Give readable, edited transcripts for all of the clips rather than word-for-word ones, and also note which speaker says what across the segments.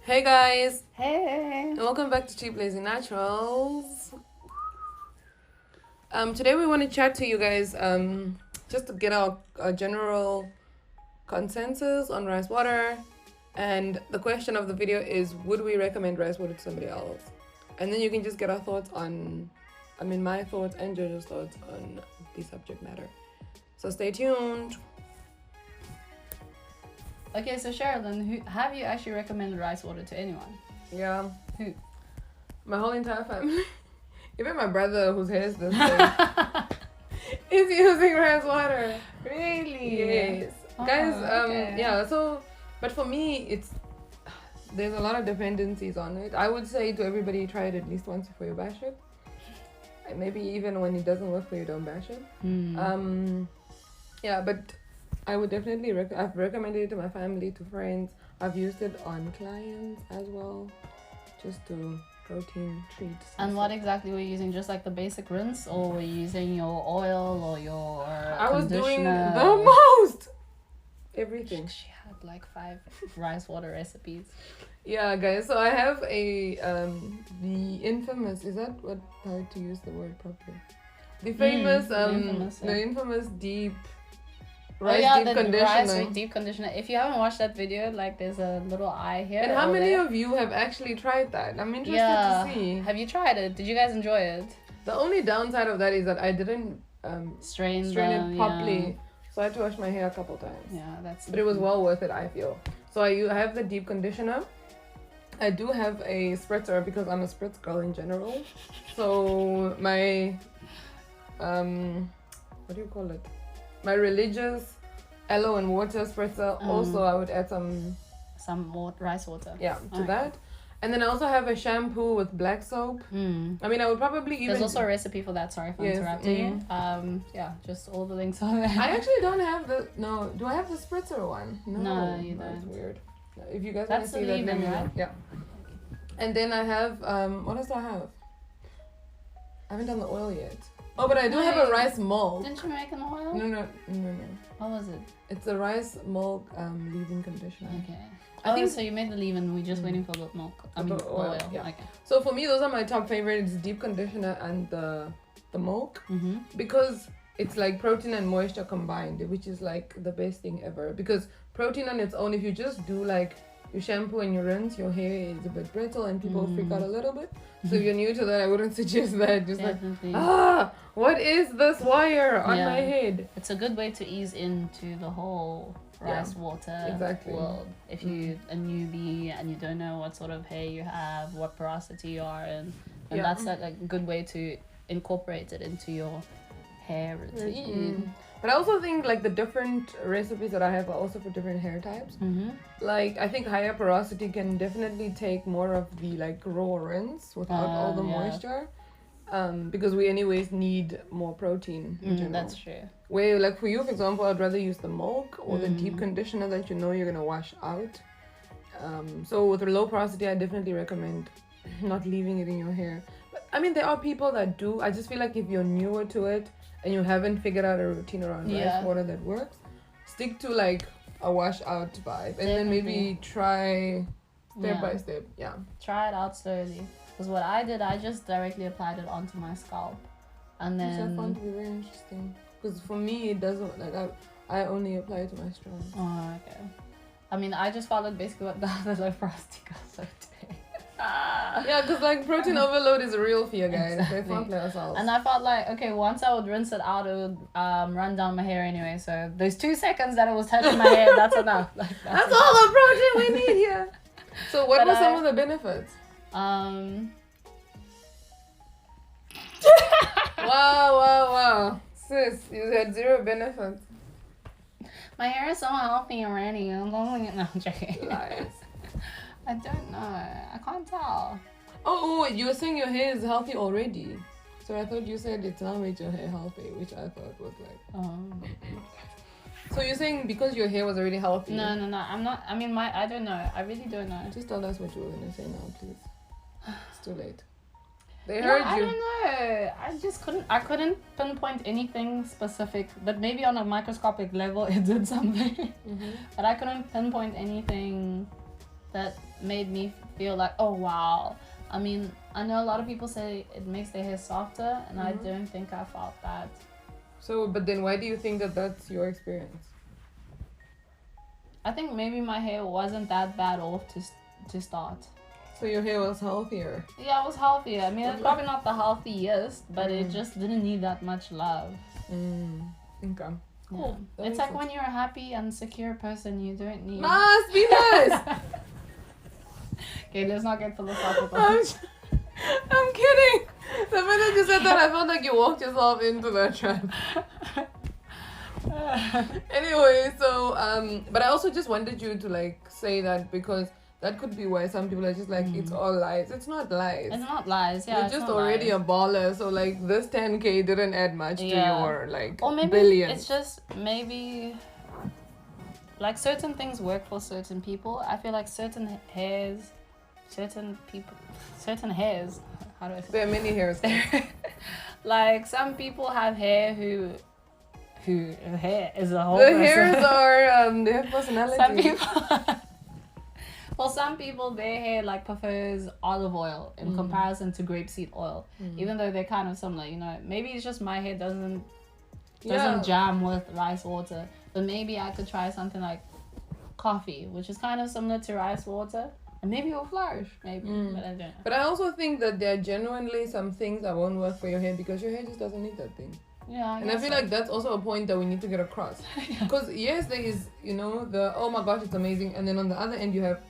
Speaker 1: Hey guys,
Speaker 2: Hey.
Speaker 1: and welcome back to Cheap Lazy Naturals. Today we want to chat to you guys just to get our general consensus on RiceWater, and the question of the video is, would we recommend RiceWater to somebody else? And then you can just get our thoughts on, my thoughts and Jojo's thoughts on the subject matter. So stay tuned.
Speaker 2: Okay, so Sherilyn, have you actually recommended RiceWater to anyone?
Speaker 1: Yeah.
Speaker 2: Who?
Speaker 1: My whole entire family. Even my brother, whose hair is this big, is using RiceWater.
Speaker 2: Really?
Speaker 1: Yes.
Speaker 2: Oh,
Speaker 1: Guys,
Speaker 2: okay.
Speaker 1: yeah, so, but for me, there's a lot of dependencies on it. I would say to everybody, try it at least once before you bash it. And maybe even when it doesn't work for you, don't bash it. Yeah, but I would definitely I've recommended it to my family, to friends. I've used it on clients as well, just to protein treats.
Speaker 2: And what exactly were you using? Just like the basic rinse, or were you using your oil or your
Speaker 1: I was
Speaker 2: conditioner?
Speaker 1: doing the most everything.
Speaker 2: She had like 5 RiceWater recipes.
Speaker 1: Yeah, guys. So I have a the infamous. Is that what how to use the word properly? The famous the infamous deep. Deep conditioner.
Speaker 2: Rice deep conditioner. If you haven't watched that video, like there's a little eye here.
Speaker 1: And how many of you have actually tried that? I'm interested to see.
Speaker 2: Have you tried it? Did you guys enjoy it?
Speaker 1: The only downside of that is that I didn't
Speaker 2: strain
Speaker 1: it properly, so I had to wash my hair a couple times.
Speaker 2: Yeah, that's.
Speaker 1: But it was well worth it, I feel. So I have the deep conditioner. I do have a spritzer because I'm a spritz girl in general. So my what do you call it? My religious aloe and water spritzer. Also, I would add some
Speaker 2: more RiceWater.
Speaker 1: Yeah, to that. And then I also have a shampoo with black soap. I mean, I would probably even...
Speaker 2: There's also a recipe for that. Sorry for interrupting you. Yeah, just all the links are there.
Speaker 1: I actually don't have the... No, do I have the spritzer one?
Speaker 2: No, you don't.
Speaker 1: That's weird. If you guys
Speaker 2: want
Speaker 1: to
Speaker 2: see
Speaker 1: that,
Speaker 2: let me know.
Speaker 1: Right? Yeah. And then I have... what else do I have? I haven't done the oil yet. Oh, but I do have a rice milk.
Speaker 2: Didn't you make an oil?
Speaker 1: No.
Speaker 2: What was it?
Speaker 1: It's a rice milk leave-in conditioner.
Speaker 2: Okay. I think so. You made the leave-in. We're just waiting for the milk. Oil.
Speaker 1: Yeah.
Speaker 2: Okay.
Speaker 1: So for me, those are my top favorites: deep conditioner and the milk, because it's like protein and moisture combined, which is like the best thing ever. Because protein on its own, if you just do like you shampoo and you rinse, your hair is a bit brittle and people freak out a little bit. So if you're new to that, I wouldn't suggest that. Just
Speaker 2: Definitely.
Speaker 1: What is this wire on my head?
Speaker 2: It's a good way to ease into the whole RiceWater world. If you're a newbie and you don't know what sort of hair you have, what porosity you are in, and that's like a good way to incorporate it into your hair routine.
Speaker 1: But I also think like the different recipes that I have are also for different hair types. Like I think higher porosity can definitely take more of the like raw rinse without all the moisture. Because we anyways need more protein in general.
Speaker 2: That's true.
Speaker 1: Where like for you, for example, I'd rather use the milk or the deep conditioner that you know you're gonna wash out. So with a low porosity, I definitely recommend not leaving it in your hair. But I mean, there are people that do. I just feel like if you're newer to it and you haven't figured out a routine around RiceWater that works, stick to like a wash out vibe, and then maybe try step by step. Yeah.
Speaker 2: Try it out slowly. Because what I did, I just directly applied it onto my scalp, and then.
Speaker 1: Which I found to be very interesting. Because for me, it doesn't like I only apply it to my strands.
Speaker 2: Oh, okay. I mean, I just followed basically what the other low porosity girls are doing.
Speaker 1: Yeah, because like protein overload is a real fear, guys. Exactly. Let's not play ourselves.
Speaker 2: And I felt like, okay, once I would rinse it out, it would run down my hair anyway. So those 2 seconds that it was touching my hair, that's enough. Like,
Speaker 1: that's all the protein we need here. So what were some of the benefits? Wow. Sis, you had 0 benefits.
Speaker 2: My hair is so healthy already. No, I'm joking.
Speaker 1: Lies.
Speaker 2: I don't know. I can't tell.
Speaker 1: Oh, you were saying your hair is healthy already. So I thought you said it's now made your hair healthy, which I thought was like... So you're saying because your hair was already healthy?
Speaker 2: No. I'm not. I mean, I don't know. I really don't know.
Speaker 1: Just tell us what you were going to say now, please. It's too late. They heard you.
Speaker 2: I don't know. I couldn't pinpoint anything specific, but maybe on a microscopic level it did something. But I couldn't pinpoint anything that made me feel like, oh wow. I mean, I know a lot of people say it makes their hair softer, and I don't think I felt that.
Speaker 1: So, but then why do you think that that's your experience?
Speaker 2: I think maybe my hair wasn't that bad off to start.
Speaker 1: So your hair was healthier?
Speaker 2: Yeah, it was healthier. I mean, it's probably not the healthiest, but it just didn't need that much love.
Speaker 1: Okay. Cool.
Speaker 2: Yeah. It's like when you're a happy and secure person, you don't need...
Speaker 1: Must be nice!
Speaker 2: Okay, let's not get philosophical.
Speaker 1: I'm kidding! The minute you said that, I felt like you walked yourself into that trap. Anyway, so, but I also just wanted you to, like, say that because that could be why some people are just like, it's all lies. It's not lies.
Speaker 2: It's not lies, yeah.
Speaker 1: You're just already a baller, so, like, this 10K didn't add much to your, like,
Speaker 2: or maybe
Speaker 1: billions.
Speaker 2: It's just, maybe, like, certain things work for certain people. I feel like certain hairs, how do I say?
Speaker 1: There are many hairs.
Speaker 2: Like, some people have hair who hair is a whole
Speaker 1: The
Speaker 2: person.
Speaker 1: hairs are, they have personality.
Speaker 2: Some people... Well, some people, their hair like prefers olive oil in comparison to grapeseed oil, even though they're kind of similar. You know, maybe it's just my hair doesn't jam with rice water, but maybe I could try something like coffee, which is kind of similar to rice water, and maybe it will flourish. Maybe, but I don't know.
Speaker 1: But I also think that there are genuinely some things that won't work for your hair because your hair just doesn't need that thing.
Speaker 2: Yeah,
Speaker 1: and I feel like that's also a point that we need to get across. Because yes, there is, you know, the oh my gosh, it's amazing, and then on the other end you have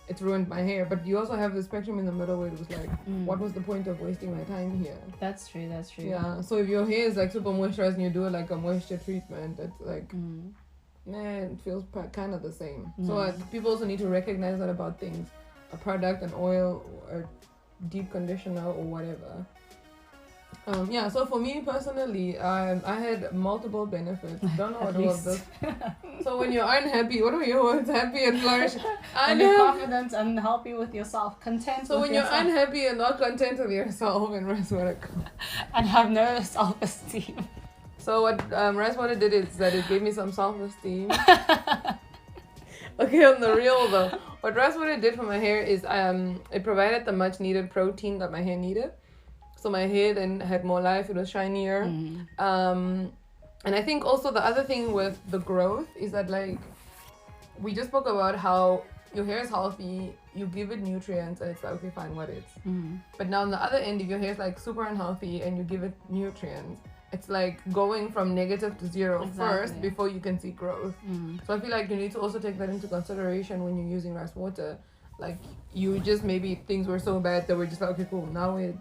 Speaker 1: it's ruined my hair, but you also have the spectrum in the middle where it was like, what was the point of wasting my time here?
Speaker 2: That's true.
Speaker 1: Yeah, so if your hair is like super moisturized and you do like a moisture treatment, it's like, it feels kind of the same. So people also need to recognize that about things. A product, an oil, or deep conditioner or whatever. So for me personally, I had multiple benefits. Don't know what all of this. So when you're unhappy, what are your words? Happy and flourish.
Speaker 2: And you're confident and happy with yourself, content.
Speaker 1: So
Speaker 2: with
Speaker 1: when
Speaker 2: yourself.
Speaker 1: you're unhappy and not content with yourself, and RiceWater
Speaker 2: and have no self-esteem.
Speaker 1: So what RiceWater did is that it gave me some self-esteem. Okay, on the real though, what RiceWater did for my hair is it provided the much needed protein that my hair needed. So my hair then had more life, it was shinier. And I think also the other thing with the growth is that, like, we just spoke about how your hair is healthy, you give it nutrients, and it's like, okay, fine, what is? But now on the other end, if your hair is like super unhealthy and you give it nutrients, it's like going from negative to zero first before you can see growth. So I feel like you need to also take that into consideration when you're using RiceWater. Like, you just maybe things were so bad that we're just like, okay, cool, now we're,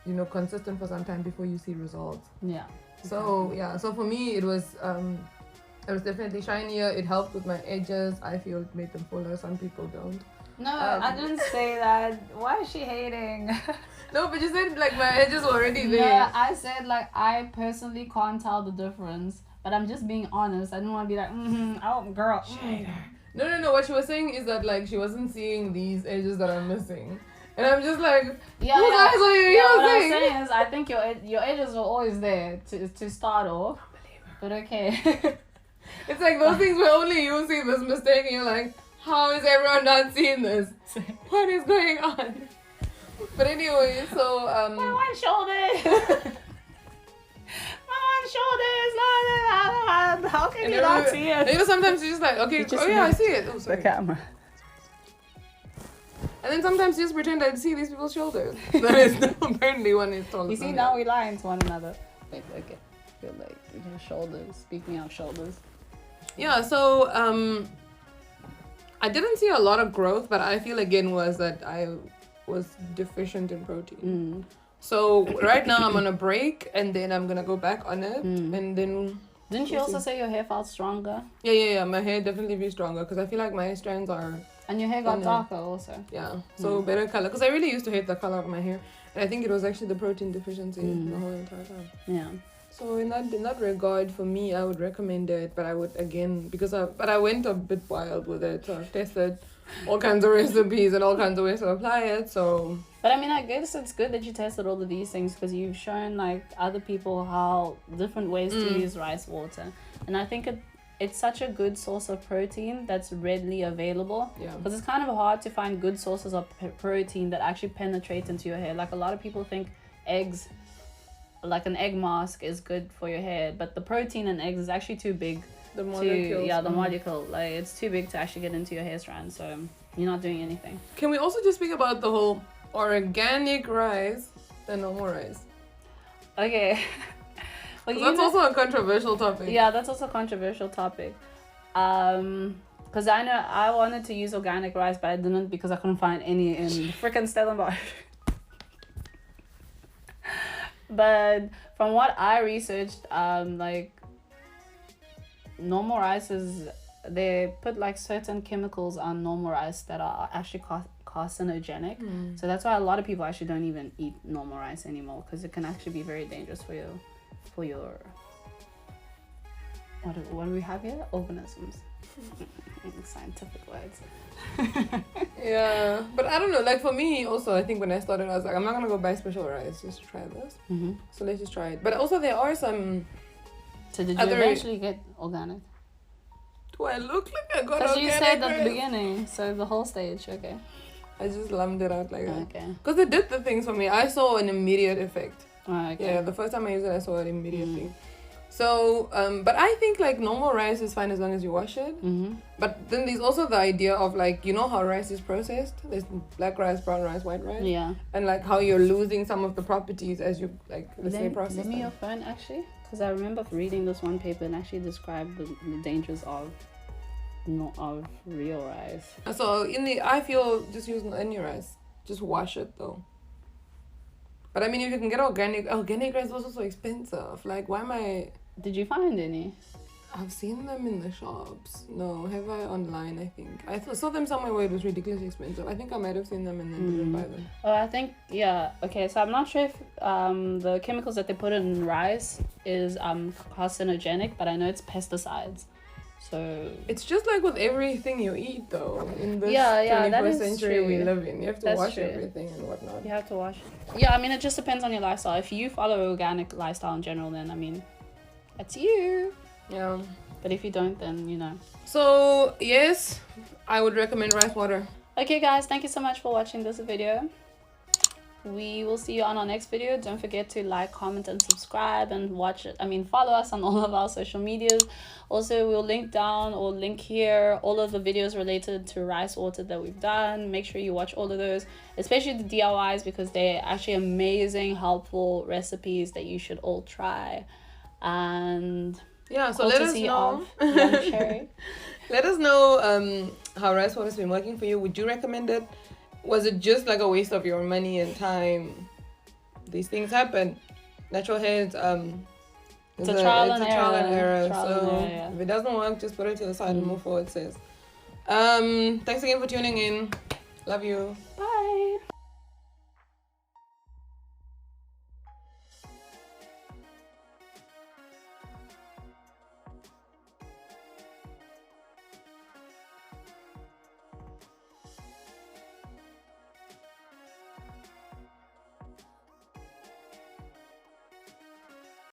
Speaker 1: you know, consistent for some time before you see results.
Speaker 2: Yeah.
Speaker 1: So so for me it was definitely shinier. It helped with my edges. I feel it made them fuller. Some people don't.
Speaker 2: No, I didn't say that. Why is she hating?
Speaker 1: No, but you said like my edges were already there.
Speaker 2: Yeah, I said like I personally can't tell the difference, but I'm just being honest. I didn't want to be like, oh girl.
Speaker 1: No. What she was saying is that like she wasn't seeing these edges that I'm missing. And I'm just like,
Speaker 2: what I'm
Speaker 1: saying?
Speaker 2: saying is, I think your edges were always there to start off. But okay.
Speaker 1: It's like those things where only you see this mistake and you're like, how is everyone not seeing this? What is going on? But anyway, so
Speaker 2: my one shoulder. How can you not see it?
Speaker 1: You know, sometimes you're just like, okay, I see it. Oh, sorry.
Speaker 2: The camera.
Speaker 1: And then sometimes you just pretend I see these people's shoulders. That is apparently one is taller.
Speaker 2: You see, now we lie to one another. Wait, okay. I feel like your shoulders. Speaking of shoulders.
Speaker 1: Yeah, so I didn't see a lot of growth, but I feel again was that I was deficient in protein. So right now I'm on a break, and then I'm gonna go back on it, and then.
Speaker 2: Didn't you also say your hair felt stronger?
Speaker 1: Yeah. My hair definitely be stronger because I feel like my hair strands are.
Speaker 2: And your hair got darker also.
Speaker 1: Yeah, so better color. Because I really used to hate the color of my hair, and I think it was actually the protein deficiency the whole entire time.
Speaker 2: Yeah.
Speaker 1: So in that regard, for me, I would recommend it, but I would again I went a bit wild with it. So I've tested all kinds of recipes and all kinds of ways to apply it. So.
Speaker 2: But I mean, I guess it's good that you tested all of these things because you've shown like other people how different ways to use RiceWater, and I think it's such a good source of protein that's readily available.
Speaker 1: Yeah.
Speaker 2: Because it's kind of hard to find good sources of protein that actually penetrate into your hair. Like a lot of people think eggs, like an egg mask is good for your hair, but the protein in eggs is actually too big.
Speaker 1: The molecule.
Speaker 2: Yeah, the molecule. Like it's too big to actually get into your hair strand, so you're not doing anything.
Speaker 1: Can we also just speak about the whole organic rice and normal rice?
Speaker 2: Okay. Well,
Speaker 1: that's also a controversial topic.
Speaker 2: Yeah, that's also a controversial topic. Because I know I wanted to use organic rice, but I didn't because I couldn't find any in freaking Stellenbosch. But from what I researched, like normal rice is, they put like certain chemicals on normal rice that are actually carcinogenic. So that's why a lot of people actually don't even eat normal rice anymore, because it can actually be very dangerous for your what do we have here? Organisms. Scientific words.
Speaker 1: Yeah, but I don't know, like for me also, I think when I started I was like, I'm not gonna go buy special rice just to try this. So let's just try it. But also there are some.
Speaker 2: So did you eventually get organic?
Speaker 1: Do I look like I got organic?
Speaker 2: Because you said at the beginning, so the whole stage. Okay,
Speaker 1: I just lumped it out like that.
Speaker 2: Okay.
Speaker 1: Because it did the things for me. I saw an immediate effect.
Speaker 2: Oh, okay.
Speaker 1: Yeah, the first time I used it, I saw it immediately. So, but I think like normal rice is fine as long as you wash it. But then there's also the idea of like, you know how rice is processed? There's black rice, brown rice, white rice.
Speaker 2: Yeah.
Speaker 1: And like how you're losing some of the properties as you like, let's say, process
Speaker 2: Lend me your phone actually, because I remember reading this one paper and actually described the dangers of real rice. So
Speaker 1: I feel just use any rice. Just wash it though. But I mean, if you can get organic rice is also so expensive. Like, why am I...
Speaker 2: Did you find any?
Speaker 1: I've seen them in the shops. No, have I online, I think. I saw them somewhere where it was ridiculously expensive. I think I might have seen them and then didn't buy them.
Speaker 2: Oh, I think, yeah. Okay, so I'm not sure if the chemicals that they put in rice is carcinogenic, but I know it's pesticides. So
Speaker 1: it's just like with everything you eat though in this 21st century
Speaker 2: true.
Speaker 1: We live in. You have to wash everything and whatnot.
Speaker 2: You have to wash. Yeah, I mean, it just depends on your lifestyle. If you follow organic lifestyle in general, then I mean, that's you.
Speaker 1: Yeah.
Speaker 2: But if you don't, then you know.
Speaker 1: So yes, I would recommend RiceWater.
Speaker 2: Okay guys, thank you so much for watching this video. We will see you on our next video. Don't forget to like, comment and subscribe and follow us on all of our social medias. Also, we'll link down or link here all of the videos related to RiceWater that we've done. Make sure you watch all of those, especially the DIYs, because they're actually amazing, helpful recipes that you should all try. And
Speaker 1: yeah, so let us know. Let us know how RiceWater has been working for you. Would you recommend it? Was it just like a waste of your money and time? These things happen. Natural hair is
Speaker 2: it's a trial and error.
Speaker 1: So if it doesn't work, just put it to the side and move forward, sis. Thanks again for tuning in. Love you. Bye.